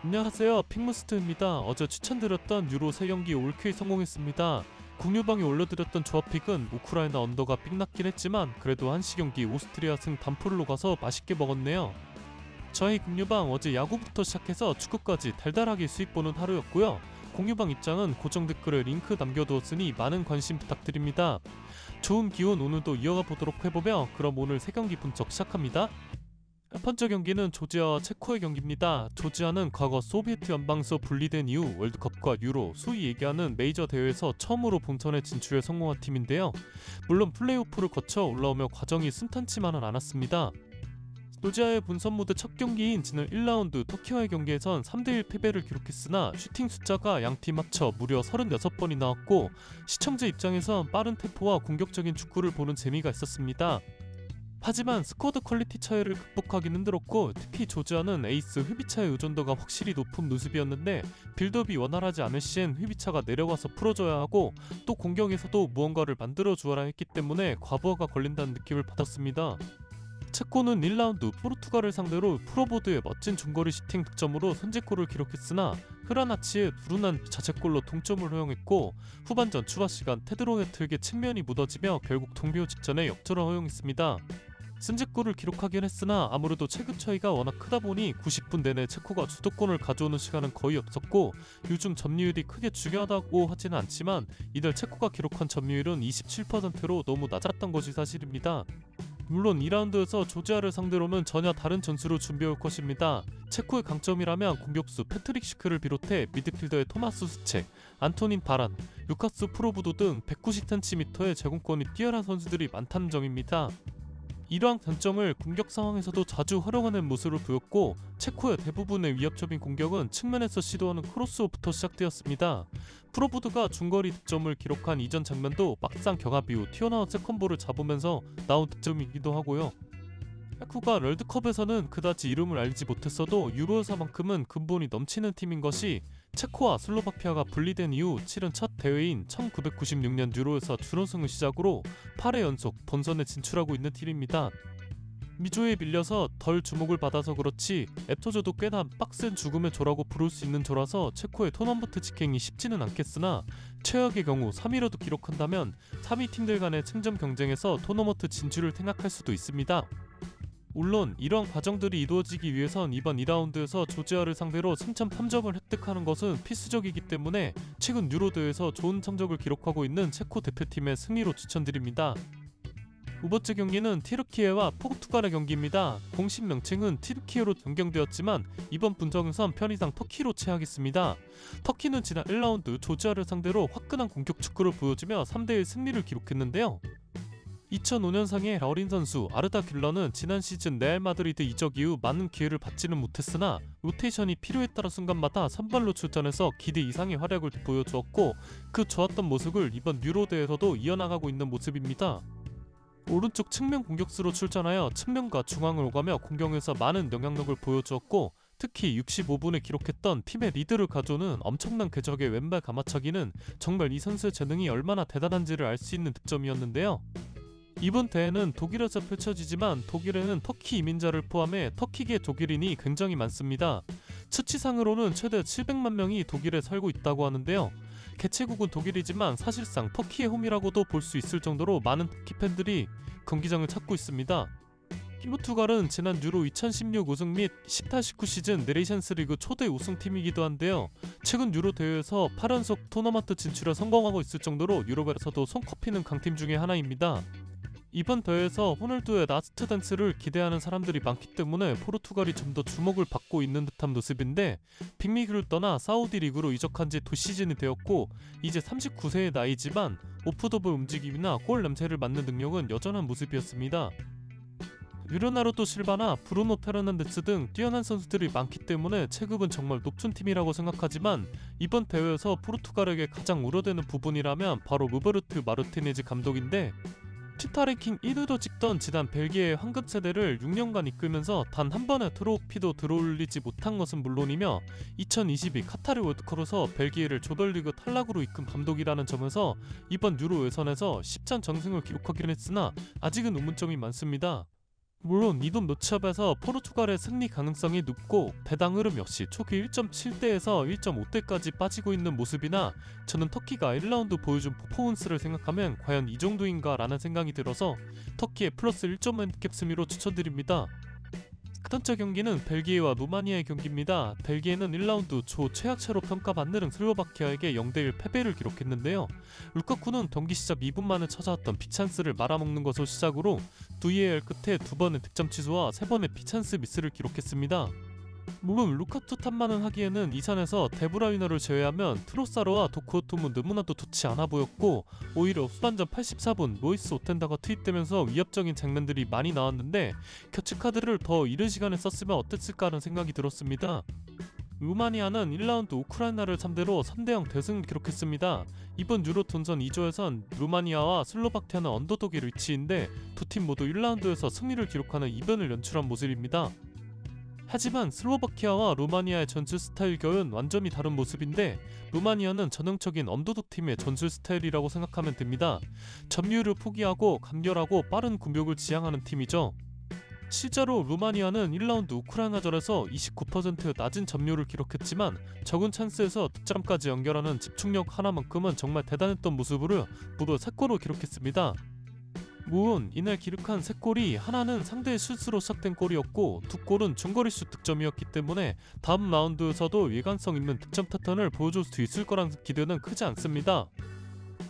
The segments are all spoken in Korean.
안녕하세요, 픽무스트입니다. 어제 추천드렸던 유로 3경기 올킬 성공했습니다. 국유방에 올려드렸던 조합픽은 우크라이나 언더가 삑났긴 했지만 그래도 한시경기 오스트리아 승 단풀로 가서 맛있게 먹었네요. 저희 국유방 어제 야구부터 시작해서 축구까지 달달하게 수익 보는 하루였고요. 공유방 입장은 고정 댓글에 링크 남겨두었으니 많은 관심 부탁드립니다. 좋은 기운 오늘도 이어가 보도록 해보며 그럼 오늘 3경기 분석 시작합니다. 첫 번째 경기는 조지아와 체코의 경기입니다. 조지아는 과거 소비에트 연방에서 분리된 이후 월드컵과 유로, 소위 얘기하는 메이저 대회에서 처음으로 본선에 진출에 성공한 팀인데요. 물론 플레이오프를 거쳐 올라오며 과정이 순탄치만은 않았습니다. 조지아의 본선 무대 첫 경기인 지난 1라운드 터키와의 경기에선 3대1 패배를 기록했으나 슈팅 숫자가 양팀 합쳐 무려 36번이 나왔고 시청자 입장에선 빠른 템포와 공격적인 축구를 보는 재미가 있었습니다. 하지만 스쿼드 퀄리티 차이를 극복하기는 힘들었고 특히 조지아는 에이스 휘비차의 의존도가 확실히 높은 모습이었는데 빌드업이 원활하지 않을 시엔 휘비차가 내려가서 풀어줘야 하고 또 공격에서도 무언가를 만들어주어야 했기 때문에 과부하가 걸린다는 느낌을 받았습니다. 체코는 1라운드 포르투갈을 상대로 프로보드의 멋진 중거리 슈팅 득점으로 선제골을 기록했으나 흐라나치의 두루난 자책골로 동점을 허용했고 후반전 추가시간 테드로 헤트에게 측면이 묻어지며 결국 동료 직전에 역전을 허용했습니다. 선제골을 기록하긴 했으나 아무래도 체급 차이가 워낙 크다 보니 90분 내내 체코가 주도권을 가져오는 시간은 거의 없었고 요즘 점유율이 크게 중요하다고 하지는 않지만 이들 체코가 기록한 점유율은 27%로 너무 낮았던 것이 사실입니다. 물론 2라운드에서 조지아를 상대로는 전혀 다른 전술을 준비해올 것입니다. 체코의 강점이라면 공격수 패트릭 시크를 비롯해 미드필더의 토마스 수체, 안토닌 바란, 루카스 프로부도 등 190cm의 제공권이 뛰어난 선수들이 많다는 점입니다. 이러한 단점을 공격 상황에서도 자주 활용하는 모습을 보였고 체코의 대부분의 위협적인 공격은 측면에서 시도하는 크로스오부터 시작되었습니다. 프로보드가 중거리 득점을 기록한 이전 장면도 막상 격합 이후 튀어나온 세컨볼을 잡으면서 나온 득점이기도 하고요. 체코가 럴드컵에서는 그다지 이름을 알리지 못했어도 유로에서만큼은 근본이 넘치는 팀인 것이 체코와 슬로바키아가 분리된 이후 치른 첫 대회인 1996년 유로에서 준우승을 시작으로 8회 연속 본선에 진출하고 있는 팀입니다. 미조에 밀려서 덜 주목을 받아서 그렇지 에토조도 꽤나 빡센 죽음의 조라고 부를 수 있는 조라서 체코의 토너먼트 직행이 쉽지는 않겠으나 최악의 경우 3위라도 기록한다면 3위 팀들 간의 승점 경쟁에서 토너먼트 진출을 생각할 수도 있습니다. 물론 이러한 과정들이 이루어지기 위해선 이번 2라운드에서 조지아를 상대로 승점 3점을 획득하는 것은 필수적이기 때문에 최근 유로 대회에서 좋은 성적을 기록하고 있는 체코 대표팀의 승리로 추천드립니다. 두 번째 경기는 티르키예와 포르투갈의 경기입니다. 공식 명칭은 티르키예로 변경되었지만 이번 분석에선 편의상 터키로 체하겠습니다. 터키는 지난 1라운드 조지아를 상대로 화끈한 공격 축구를 보여주며 3대1 승리를 기록했는데요. 2005년상의 어린 선수 아르다 귤러는 지난 시즌 레알 마드리드 이적 이후 많은 기회를 받지는 못했으나 로테이션이 필요에 따라 순간마다 선발로 출전해서 기대 이상의 활약을 보여주었고 그 좋았던 모습을 이번 유로 대회에서도 이어나가고 있는 모습입니다. 오른쪽 측면 공격수로 출전하여 측면과 중앙을 오가며 공격에서 많은 영향력을 보여주었고 특히 65분에 기록했던 팀의 리드를 가져오는 엄청난 궤적의 왼발 가마차기는 정말 이 선수의 재능이 얼마나 대단한지를 알 수 있는 득점이었는데요. 이번 대회는 독일에서 펼쳐지지만 독일에는 터키 이민자를 포함해 터키계 독일인이 굉장히 많습니다. 수치상으로는 최대 700만 명이 독일에 살고 있다고 하는데요. 개최국은 독일이지만 사실상 터키의 홈이라고도 볼 수 있을 정도로 많은 터키 팬들이 경기장을 찾고 있습니다. 포르투갈은 지난 유로 2016 우승 및 18-19 시즌 네이션스 리그 초대 우승팀이기도 한데요. 최근 유로 대회에서 8연속 토너먼트 진출에 성공하고 있을 정도로 유럽에서도 손꼽히는 강팀 중에 하나입니다. 이번 대회에서 호날두의 라스트 댄스를 기대하는 사람들이 많기 때문에 포르투갈이 좀 더 주목을 받고 있는 듯한 모습인데 빅리그를 떠나 사우디 리그로 이적한 지 2시즌이 되었고 이제 39세의 나이지만 오프더볼 움직임이나 골 냄새를 맡는 능력은 여전한 모습이었습니다. 유르나르도 실바나 브루노 페르난데스 등 뛰어난 선수들이 많기 때문에 체급은 정말 높은 팀이라고 생각하지만 이번 대회에서 포르투갈에게 가장 우려되는 부분이라면 바로 루베르트 마르티네즈 감독인데 피파 랭킹 1위도 찍던 지난 벨기에의 황금 세대를 6년간 이끌면서 단 한 번의 트로피도 들어올리지 못한 것은 물론이며 2022 카타르 월드컵에서 벨기에를 조별리그 탈락으로 이끈 감독이라는 점에서 이번 유로 예선에서 10전 전승을 기록하긴 했으나 아직은 의문점이 많습니다. 물론 이동 매치업에서 포르투갈의 승리 가능성이 높고 배당 흐름 역시 초기 1.7대에서 1.5대까지 빠지고 있는 모습이나 저는 터키가 1라운드 보여준 퍼포먼스를 생각하면 과연 이 정도인가 라는 생각이 들어서 터키의 플러스 1점 핸디캡 승리로 추천드립니다. 그 번째 경기는 벨기에와 루마니아의 경기입니다. 벨기에는 1라운드 초 최악체로 평가받는 슬로바키아에게 0대1 패배를 기록했는데요. 루카쿠는 경기 시작 2분 만에 찾아왔던 빅찬스를 말아먹는 것을 시작으로 VAR 끝에 2번의 득점 취소와 3번의 빅찬스 미스를 기록했습니다. 물론 루카쿠 탓만은 하기에는 이선에서 데브라이너를 제외하면 트로사르와 도쿠오토무 너무나도 좋지 않아 보였고 오히려 후반전 84분 로이스 오텐다가 투입되면서 위협적인 장면들이 많이 나왔는데 교체카드를 더 이른 시간에 썼으면 어땠을까 하는 생각이 들었습니다. 루마니아는 1라운드 우크라이나를 상대로 3대0 대승을 기록했습니다. 이번 유로 본선 2조에선 루마니아와 슬로바키아는 언더독의 위치인데 두 팀 모두 1라운드에서 승리를 기록하는 이변을 연출한 모습입니다. 하지만 슬로바키아와 루마니아의 전술 스타일 겨는 완전히 다른 모습인데 루마니아는 전형적인 언더독 팀의 전술 스타일이라고 생각하면 됩니다. 점유율을 포기하고 간결하고 빠른 공격을 지향하는 팀이죠. 실제로 루마니아는 1라운드 우크라이나전에서 29% 낮은 점유율을 기록했지만 적은 찬스에서 득점까지 연결하는 집중력 하나만큼은 정말 대단했던 모습으로 무려 3골을 기록했습니다. 물론 이날 기록한 3골이 하나는 상대의 실수로 시작된 골이었고 2골은 중거리 슛 득점이었기 때문에 다음 라운드에서도 예관성 있는 득점 패턴을 보여줄 수 있을 거란 기대는 크지 않습니다.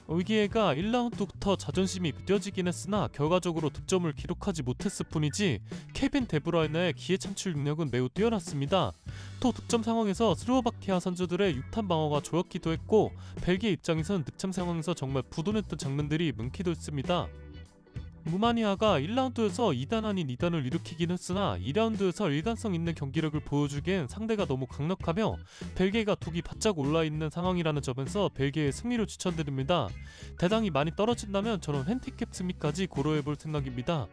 올기에가 1라운드부터 자존심이 무뎌지긴 했으나 결과적으로 득점을 기록하지 못했을 뿐이지 케빈 데브라이너의 기회 창출 능력은 매우 뛰어났습니다. 또 득점 상황에서 슬로바키아 선수들의 6탄 방어가 좋았기도 했고 벨기에 입장에선 득점 상황에서 정말 부도냈던 장면들이 많기도 했습니다. 루마니아가 1라운드에서 2단 아닌 2단을 일으키긴 했으나 2라운드에서 일관성 있는 경기력을 보여주기엔 상대가 너무 강력하며 벨기에가 둑이 바짝 올라있는 상황이라는 점에서 벨기에의 승리를 추천드립니다. 대당이 많이 떨어진다면 저는 핸디캡 승리까지 고려해볼 생각입니다.